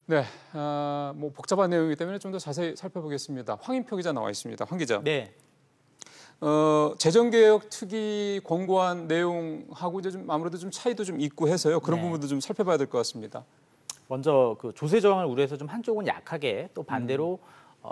네, 뭐 복잡한 내용이기 때문에 좀 더 자세히 살펴보겠습니다. 황인표 기자 나와 있습니다. 황 기자. 네. 재정개혁 특위 권고안 내용하고 이제 좀 아무래도 좀 차이도 좀 있고 해서요. 그런 부분도 좀 살펴봐야 될 것 같습니다. 먼저 그 조세 저항을 우려해서 좀 한쪽은 약하게 또 반대로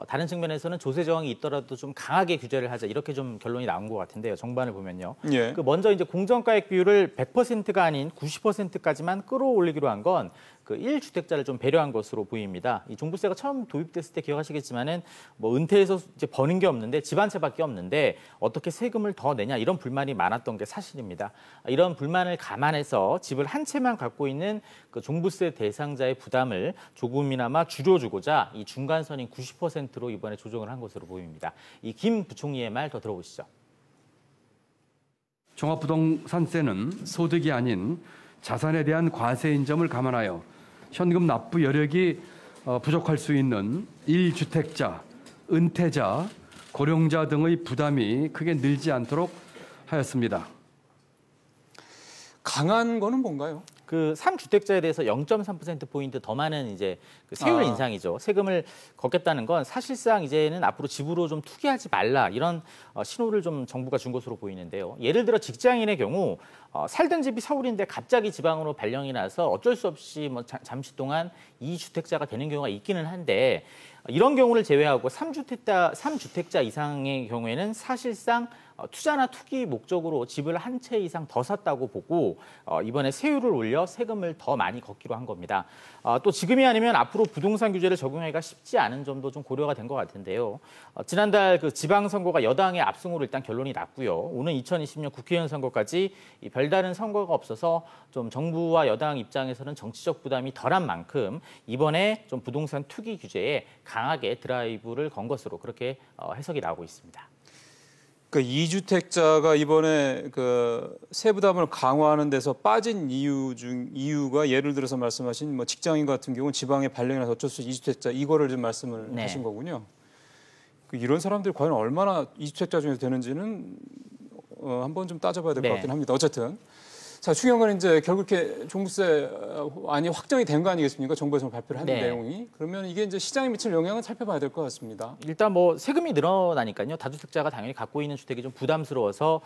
다른 측면에서는 조세 저항이 있더라도 좀 강하게 규제를 하자 이렇게 좀 결론이 나온 것 같은데요. 정반을 보면요. 예. 그 먼저 이제 공정가액 비율을 100%가 아닌 90%까지만 끌어올리기로 한 건 그 1주택자를 좀 배려한 것으로 보입니다. 이 종부세가 처음 도입됐을 때 기억하시겠지만은 뭐 은퇴해서 이제 버는 게 없는데 집 한 채밖에 없는데 어떻게 세금을 더 내냐 이런 불만이 많았던 게 사실입니다. 이런 불만을 감안해서 집을 한 채만 갖고 있는 그 종부세 대상자의 부담을 조금이나마 줄여주고자 이 중간선인 90%로 이번에 조정을 한 것으로 보입니다. 이 김 부총리의 말 더 들어보시죠. 종합부동산세는 소득이 아닌 자산에 대한 과세인 점을 감안하여 현금 납부 여력이 부족할 수 있는 1주택자, 은퇴자, 고령자 등의 부담이 크게 늘지 않도록 하였습니다. 강한 거는 뭔가요? 그 3주택자에 대해서 0.3%포인트 더 많은 이제 그 세율 인상이죠. 세금을 걷겠다는 건 사실상 이제는 앞으로 집으로 좀 투기하지 말라 이런 신호를 좀 정부가 준 것으로 보이는데요. 예를 들어 직장인의 경우 살던 집이 서울인데 갑자기 지방으로 발령이 나서 어쩔 수 없이 뭐 잠시 동안 2주택자가 되는 경우가 있기는 한데 이런 경우를 제외하고 3주택자 이상의 경우에는 사실상 투자나 투기 목적으로 집을 한 채 이상 더 샀다고 보고 이번에 세율을 올려 세금을 더 많이 걷기로 한 겁니다. 또 지금이 아니면 앞으로 부동산 규제를 적용하기가 쉽지 않은 점도 좀 고려가 된 것 같은데요. 지난달 그 지방선거가 여당의 압승으로 일단 결론이 났고요. 오는 2020년 국회의원 선거까지 이 별다른 선거가 없어서 좀 정부와 여당 입장에서는 정치적 부담이 덜한 만큼 이번에 좀 부동산 투기 규제에 강하게 드라이브를 건 것으로 그렇게 해석이 나오고 있습니다. 그 2주택자가 이번에 그 세부담을 강화하는 데서 빠진 이유가 예를 들어서 말씀하신 뭐 직장인 같은 경우는 지방에 발령이라서 어쩔 수 없이 2주택자 이거를 좀 말씀을 하신 거군요. 이런 사람들이 과연 얼마나 2주택자 중에서 되는지는 한번 좀 따져봐야 될 것 같긴 합니다. 어쨌든. 자, 중요한 건 이제 결국 이렇게 종부세 안이 확정이 된 거 아니겠습니까? 정부에서 발표를 한 내용이. 그러면 이게 이제 시장에 미칠 영향은 살펴봐야 될 것 같습니다. 일단 뭐 세금이 늘어나니까요. 다주택자가 당연히 갖고 있는 주택이 좀 부담스러워서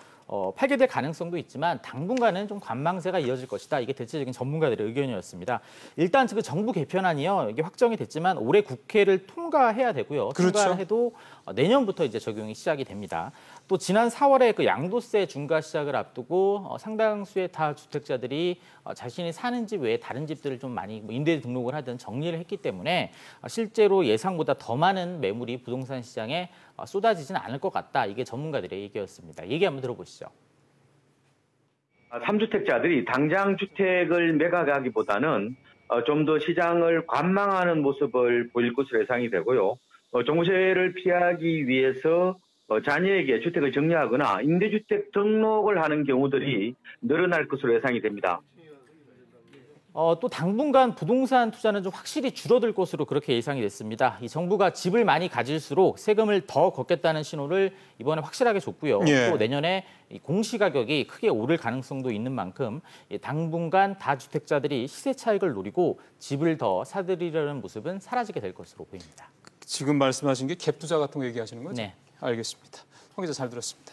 팔게 될 가능성도 있지만 당분간은 좀 관망세가 이어질 것이다. 이게 대체적인 전문가들의 의견이었습니다. 일단 그 정부 개편안이요. 이게 확정이 됐지만 올해 국회를 통과해야 되고요. 통과해도 내년부터 이제 적용이 시작이 됩니다. 또 지난 4월에 그 양도세 중과 시작을 앞두고 상당수의 다주택자들이 자신이 사는 집 외에 다른 집들을 좀 많이 임대 등록을 하든 정리를 했기 때문에 실제로 예상보다 더 많은 매물이 부동산 시장에 쏟아지지는 않을 것 같다. 이게 전문가들의 얘기였습니다. 얘기 한번 들어보시죠. 3주택자들이 당장 주택을 매각하기보다는 좀 더 시장을 관망하는 모습을 보일 것으로 예상이 되고요. 종부세를 피하기 위해서 자녀에게 주택을 정리하거나 임대주택 등록을 하는 경우들이 늘어날 것으로 예상이 됩니다. 또 당분간 부동산 투자는 좀 확실히 줄어들 것으로 그렇게 예상이 됐습니다. 이 정부가 집을 많이 가질수록 세금을 더 걷겠다는 신호를 이번에 확실하게 줬고요. 또 내년에 공시가격이 크게 오를 가능성도 있는 만큼 당분간 다주택자들이 시세 차익을 노리고 집을 더 사들이려는 모습은 사라지게 될 것으로 보입니다. 지금 말씀하신 게 갭 투자 같은 거 얘기하시는 거죠? 네. 알겠습니다. 황 기자 잘 들었습니다.